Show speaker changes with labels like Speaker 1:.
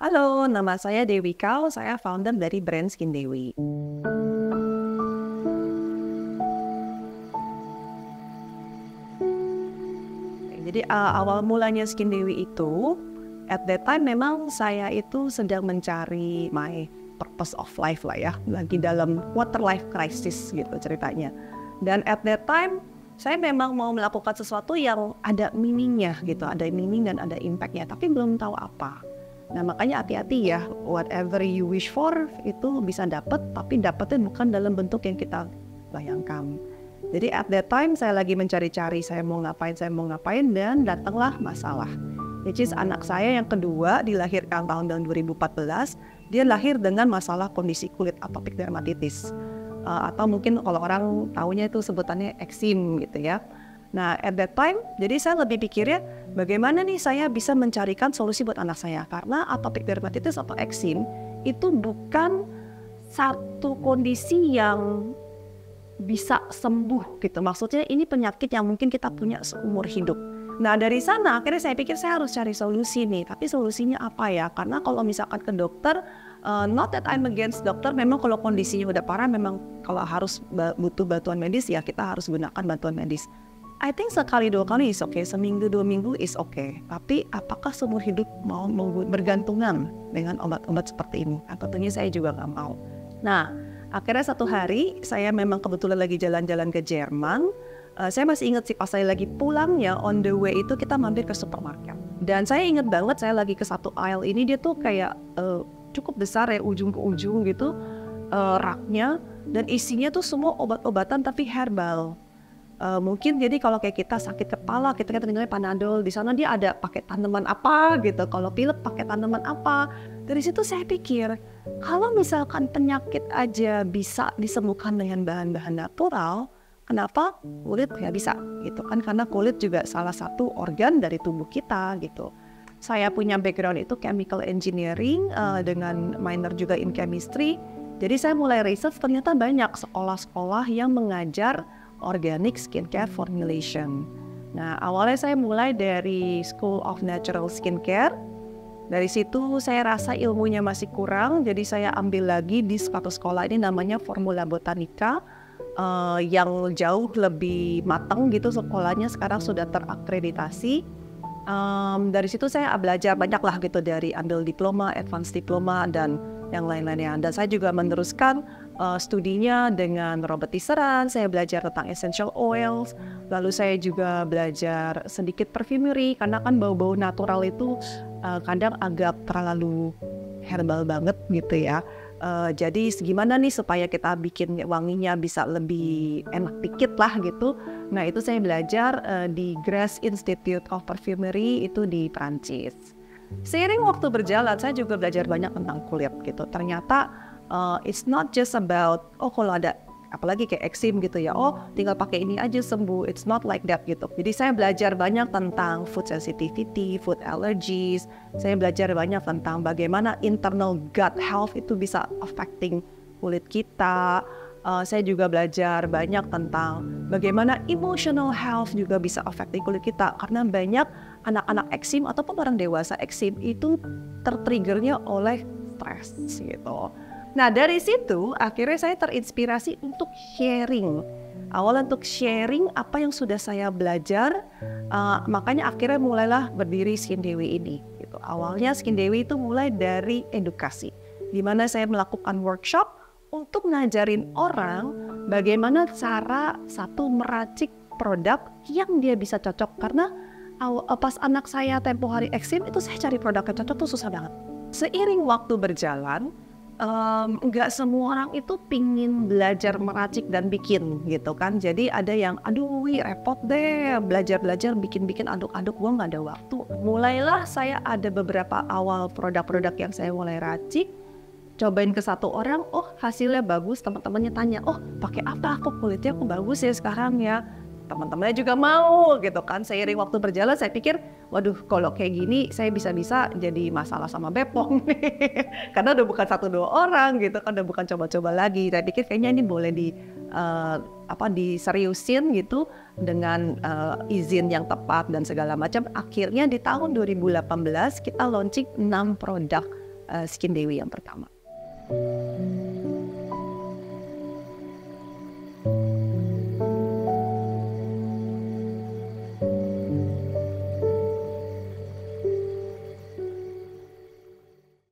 Speaker 1: Halo, nama saya Dewi Kau, saya founder dari brand Skin Dewi. Jadi awal mulanya Skin Dewi itu, at that time memang saya itu sedang mencari my purpose of life lah ya, lagi dalam quarter life crisis gitu ceritanya. Dan at that time saya memang mau melakukan sesuatu yang ada meaningnya gitu, ada meaning dan ada impactnya, tapi belum tahu apa. Nah makanya hati-hati ya, whatever you wish for itu bisa dapat, tapi dapatnya bukan dalam bentuk yang kita bayangkan. Jadi at that time saya lagi mencari-cari saya mau ngapain dan datanglah masalah. Which is anak saya yang kedua dilahirkan tahun 2014, dia lahir dengan masalah kondisi kulit atopic dermatitis. Atau mungkin kalau orang taunya itu sebutannya eksim gitu ya. Nah at that time jadi saya lebih pikirnya bagaimana nih saya bisa mencarikan solusi buat anak saya. Karena atopic dermatitis atau eksim itu bukan satu kondisi yang bisa sembuh gitu. Maksudnya ini penyakit yang mungkin kita punya seumur hidup. Nah dari sana akhirnya saya pikir saya harus cari solusi nih. Tapi solusinya apa ya? Karena kalau misalkan ke dokter, not that I'm against dokter, memang kalau kondisinya udah parah memang kalau harus butuh bantuan medis ya kita harus gunakan bantuan medis. I think sekali dua kali is okay, seminggu dua minggu is okay. Tapi apakah seumur hidup mau bergantungan dengan obat-obat seperti ini? Tentunya saya juga nggak mau. Nah akhirnya satu hari saya memang kebetulan lagi jalan-jalan ke Jerman. Saya masih ingat sih pas saya lagi pulang ya, on the way itu kita mampir ke supermarket. Dan saya ingat banget saya lagi ke satu aisle ini, dia tuh kayak cukup besar ya, ujung ke ujung gitu raknya. Dan isinya tuh semua obat-obatan tapi herbal. Mungkin jadi kalau kayak kita sakit kepala, kita tinggalnya Panadol, di sana dia ada pakai tanaman apa gitu. Kalau pilek pakai tanaman apa. Dari situ saya pikir, kalau misalkan penyakit aja bisa disembuhkan dengan bahan-bahan natural, kenapa kulit nggak bisa gitu kan? Karena kulit juga salah satu organ dari tubuh kita gitu. Saya punya background itu chemical engineering dengan minor juga in chemistry. Jadi saya mulai research, ternyata banyak sekolah-sekolah yang mengajar organic skincare formulation. Nah awalnya saya mulai dari School of Natural Skincare. Dari situ saya rasa ilmunya masih kurang, jadi saya ambil lagi di satu sekolah ini namanya Formula Botanica yang jauh lebih matang gitu sekolahnya, sekarang sudah terakreditasi. Dari situ saya belajar banyak lah gitu, dari ambil diploma, advance diploma dan yang lain-lainnya. Dan saya juga meneruskan studinya dengan Robert Tisserand. Saya belajar tentang essential oils, lalu saya juga belajar sedikit perfumery karena kan bau-bau natural itu kadang agak terlalu herbal banget gitu ya. Jadi gimana nih supaya kita bikin wanginya bisa lebih enak dikit lah gitu. Nah itu saya belajar di Grasse Institute of Perfumery itu di Prancis. Seiring waktu berjalan saya juga belajar banyak tentang kulit gitu. Ternyata it's not just about kalau ada apalagi kayak eksim gitu ya, tinggal pakai ini aja sembuh. It's not like that gitu. Jadi saya belajar banyak tentang food sensitivity, food allergies. Saya belajar banyak tentang bagaimana internal gut health itu bisa affecting kulit kita. Saya juga belajar banyak tentang bagaimana emotional health juga bisa affecting kulit kita. Karena banyak anak-anak eksim ataupun orang dewasa eksim itu tertriggernya oleh stres gitu. Nah dari situ akhirnya saya terinspirasi untuk sharing. Awalnya untuk sharing apa yang sudah saya belajar, makanya akhirnya mulailah berdiri Skin Dewi ini. Gitu. Awalnya Skin Dewi itu mulai dari edukasi, di mana saya melakukan workshop untuk ngajarin orang bagaimana cara satu meracik produk yang dia bisa cocok. Karena pas anak saya tempo hari eksim itu saya cari produk yang cocok tuh susah banget. Seiring waktu berjalan, nggak semua orang itu pingin belajar meracik dan bikin gitu kan. Jadi ada yang aduh repot deh belajar bikin aduk-aduk, gue nggak ada waktu. Mulailah saya ada beberapa awal produk-produk yang saya mulai racik, cobain ke satu orang, hasilnya bagus. Teman-temannya tanya, pakai apa, kok kulitnya kok bagus ya sekarang ya. Teman-temannya juga mau gitu kan. Seiring waktu berjalan saya pikir, waduh kalau kayak gini saya bisa-bisa jadi masalah sama Bepom nih. Karena udah bukan satu dua orang gitu kan, udah bukan coba-coba lagi. Saya pikir kayaknya ini boleh diseriusin gitu dengan izin yang tepat dan segala macam. Akhirnya di tahun 2018 kita launching 6 produk Skin Dewi yang pertama.